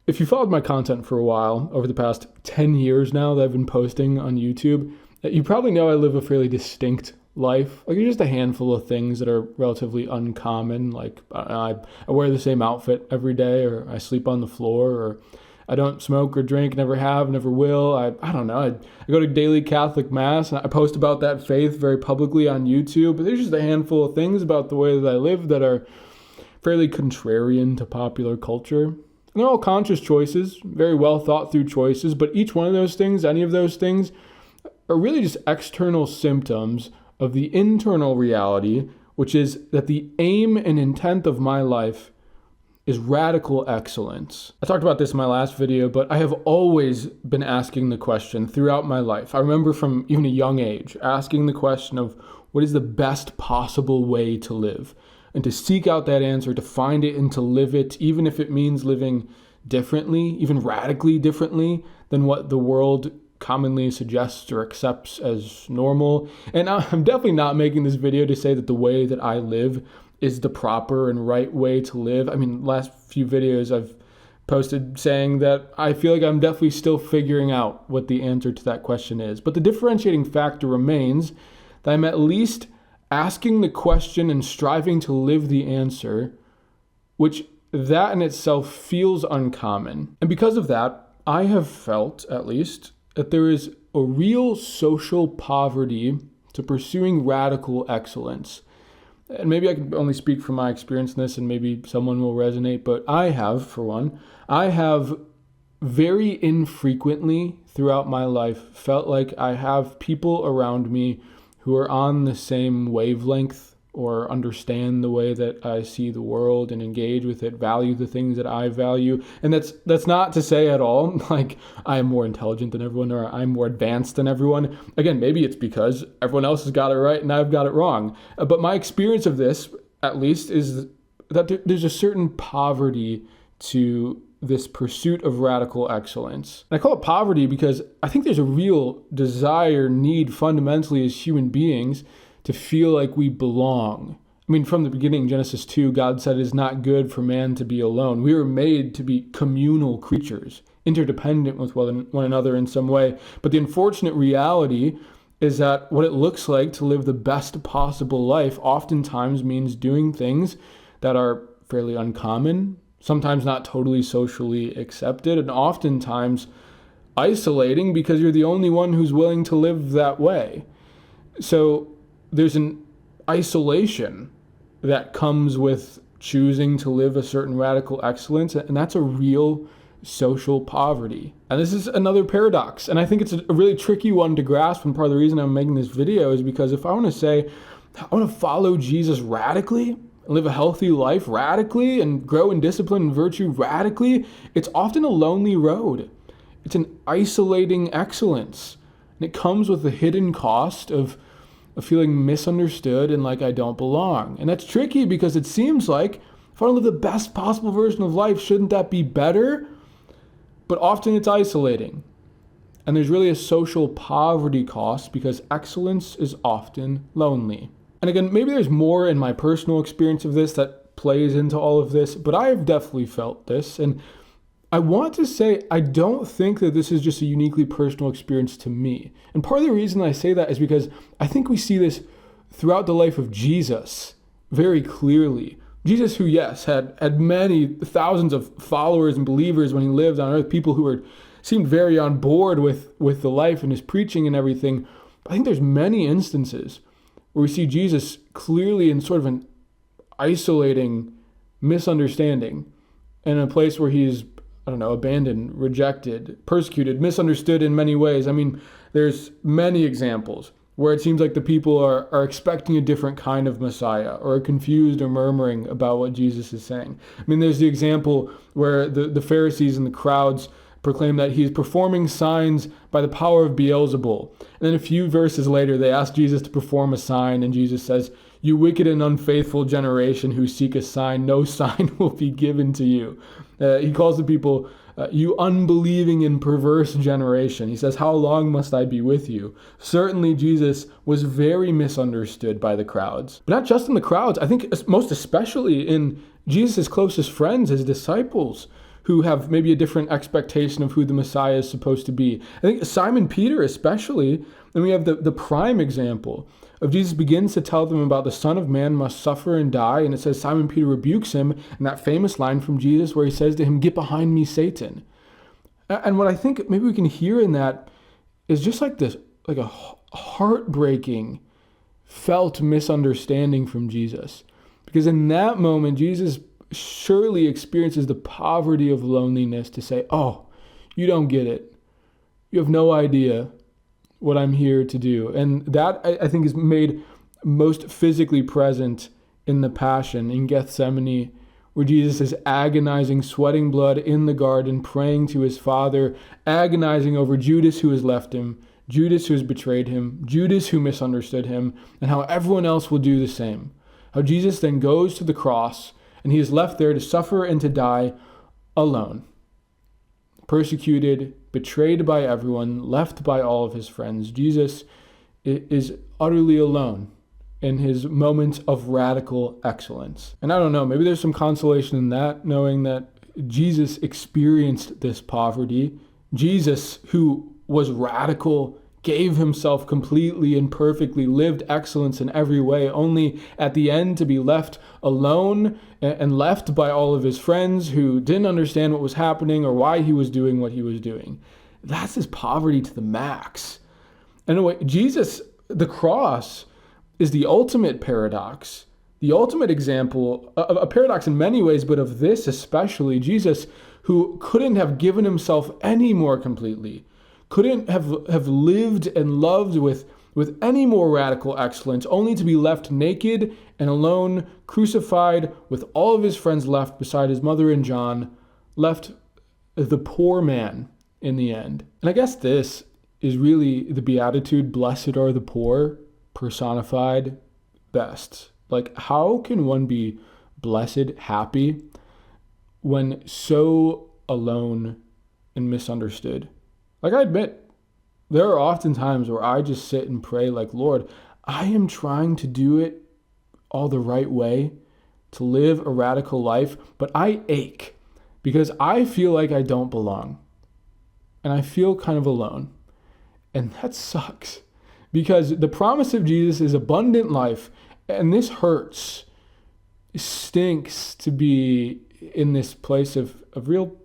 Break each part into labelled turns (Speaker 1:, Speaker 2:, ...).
Speaker 1: If you followed my content for a while, over the past 10 years now that I've been posting on YouTube, you probably know I live a fairly distinct life. Like, there's just a handful of things that are relatively uncommon. Like, I wear the same outfit every day, or I sleep on the floor, or I don't smoke or drink, never have, never will. I don't know. I go to daily Catholic Mass, and I post about that faith very publicly on YouTube. But there's just a handful of things about the way that I live that are fairly contrarian to popular culture. And they're all conscious choices, very well thought through choices, but each one of those things, any of those things, are really just external symptoms of the internal reality, which is that the aim and intent of my life is radical excellence. I talked about this in my last video, but I have always been asking the question throughout my life. I remember from even a young age, asking the question of what is the best possible way to live? And to seek out that answer, to find it and to live it, even if it means living differently, even radically differently than what the world commonly suggests or accepts as normal. And I'm definitely not making this video to say that the way that I live is the proper and right way to live. I mean, last few videos I've posted saying that I feel like I'm definitely still figuring out what the answer to that question is. But the differentiating factor remains that I'm at least asking the question and striving to live the answer, which that in itself feels uncommon. And because of that, I have felt, at least, that there is a real social poverty to pursuing radical excellence. And maybe I can only speak from my experience in this, and maybe someone will resonate, but I have very infrequently throughout my life felt like I have people around me who are on the same wavelength or understand the way that I see the world and engage with it, value the things that I value. And that's not to say at all like I am more intelligent than everyone or I'm more advanced than everyone. Again, maybe it's because everyone else has got it right and I've got it wrong. But my experience of this, at least, is that there's a certain poverty to this pursuit of radical excellence. And I call it poverty because I think there's a real desire, need fundamentally as human beings to feel like we belong. I mean, from the beginning, Genesis 2, God said it is not good for man to be alone. We were made to be communal creatures, interdependent with one another in some way. But the unfortunate reality is that what it looks like to live the best possible life oftentimes means doing things that are fairly uncommon, sometimes not totally socially accepted, and oftentimes isolating because you're the only one who's willing to live that way. So there's an isolation that comes with choosing to live a certain radical excellence, and that's a real social poverty. And this is another paradox, and I think it's a really tricky one to grasp, and part of the reason I'm making this video is because if I want to say, I want to follow Jesus radically, live a healthy life radically, and grow in discipline and virtue radically, it's often a lonely road. It's an isolating excellence. And it comes with the hidden cost of feeling misunderstood and like I don't belong. And that's tricky because it seems like if I want to live the best possible version of life, shouldn't that be better? But often it's isolating. And there's really a social poverty cost because excellence is often lonely. And again, maybe there's more in my personal experience of this that plays into all of this, but I have definitely felt this. And I want to say I don't think that this is just a uniquely personal experience to me. And part of the reason I say that is because I think we see this throughout the life of Jesus very clearly. Jesus, who, yes, had many thousands of followers and believers when he lived on earth, people who seemed very on board with the life and his preaching and everything. But I think there's many instances where we see Jesus clearly in sort of an isolating misunderstanding, in a place where he's, abandoned, rejected, persecuted, misunderstood in many ways. I mean, there's many examples where it seems like the people are expecting a different kind of Messiah or are confused or murmuring about what Jesus is saying. I mean, there's the example where the Pharisees and the crowds proclaim that he's performing signs by the power of Beelzebul. And then a few verses later, they ask Jesus to perform a sign, and Jesus says, "You wicked and unfaithful generation who seek a sign, no sign will be given to you." He calls the people, "You unbelieving and perverse generation." He says, "How long must I be with you?" Certainly, Jesus was very misunderstood by the crowds. But not just in the crowds, I think most especially in Jesus' closest friends, his disciples, who have maybe a different expectation of who the Messiah is supposed to be. I think Simon Peter especially, and we have the prime example of Jesus begins to tell them about the Son of Man must suffer and die, and it says Simon Peter rebukes him in that famous line from Jesus where he says to him, "Get behind me, Satan." And what I think maybe we can hear in that is just like this, like a heartbreaking, felt misunderstanding from Jesus. Because in that moment, Jesus surely experiences the poverty of loneliness to say, "Oh, you don't get it. You have no idea what I'm here to do." And that, I think, is made most physically present in the Passion in Gethsemane, where Jesus is agonizing, sweating blood in the garden, praying to his Father, agonizing over Judas who has left him, Judas who has betrayed him, Judas who misunderstood him, and how everyone else will do the same. How Jesus then goes to the cross, and he is left there to suffer and to die alone. Persecuted, betrayed by everyone, left by all of his friends. Jesus is utterly alone in his moments of radical excellence. And I don't know, maybe there's some consolation in that, knowing that Jesus experienced this poverty. Jesus, who was radical, gave himself completely and perfectly, lived excellence in every way, only at the end to be left alone and left by all of his friends who didn't understand what was happening or why he was doing what he was doing. That's his poverty to the max. In a way, Jesus, the cross, is the ultimate paradox, the ultimate example of a paradox in many ways, but of this especially. Jesus, who couldn't have given himself any more completely, couldn't have lived and loved with any more radical excellence, only to be left naked and alone, crucified, with all of his friends left beside his mother and John, left the poor man in the end. And I guess this is really the beatitude, "Blessed are the poor," personified best. Like, how can one be blessed, happy, when so alone and misunderstood? Like, I admit, there are often times where I just sit and pray like, "Lord, I am trying to do it all the right way, to live a radical life, but I ache because I feel like I don't belong. And I feel kind of alone." And that sucks, because the promise of Jesus is abundant life, and this hurts. It stinks to be in this place of real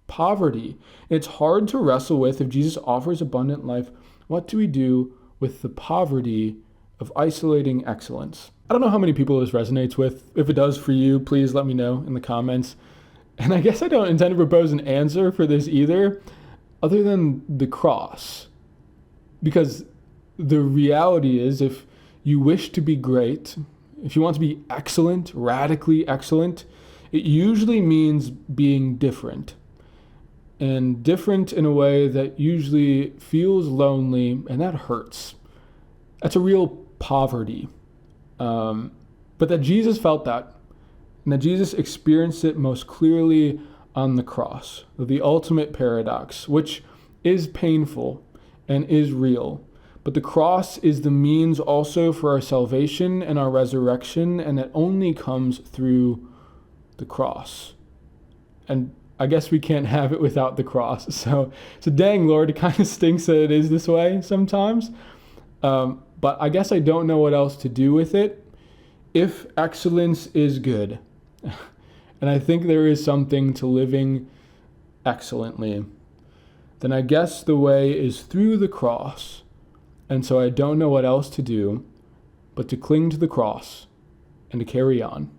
Speaker 1: poverty. It's hard to wrestle with. If Jesus offers abundant life, what do we do with the poverty of isolating excellence? I don't know how many people this resonates with. If it does for you, please let me know in the comments. And I guess I don't intend to propose an answer for this either, other than the cross. Because the reality is, if you wish to be great, if you want to be excellent, radically excellent, it usually means being different. And different in a way that usually feels lonely, and that hurts. That's a real poverty. But that Jesus felt that, and that Jesus experienced it most clearly on the cross, the ultimate paradox, which is painful and is real. But the cross is the means also for our salvation and our resurrection, and it only comes through the cross. And I guess we can't have it without the cross. So dang, Lord, it kind of stinks that it is this way sometimes. But I guess I don't know what else to do with it if excellence is good. And I think there is something to living excellently. Then I guess the way is through the cross. And so I don't know what else to do but to cling to the cross and to carry on.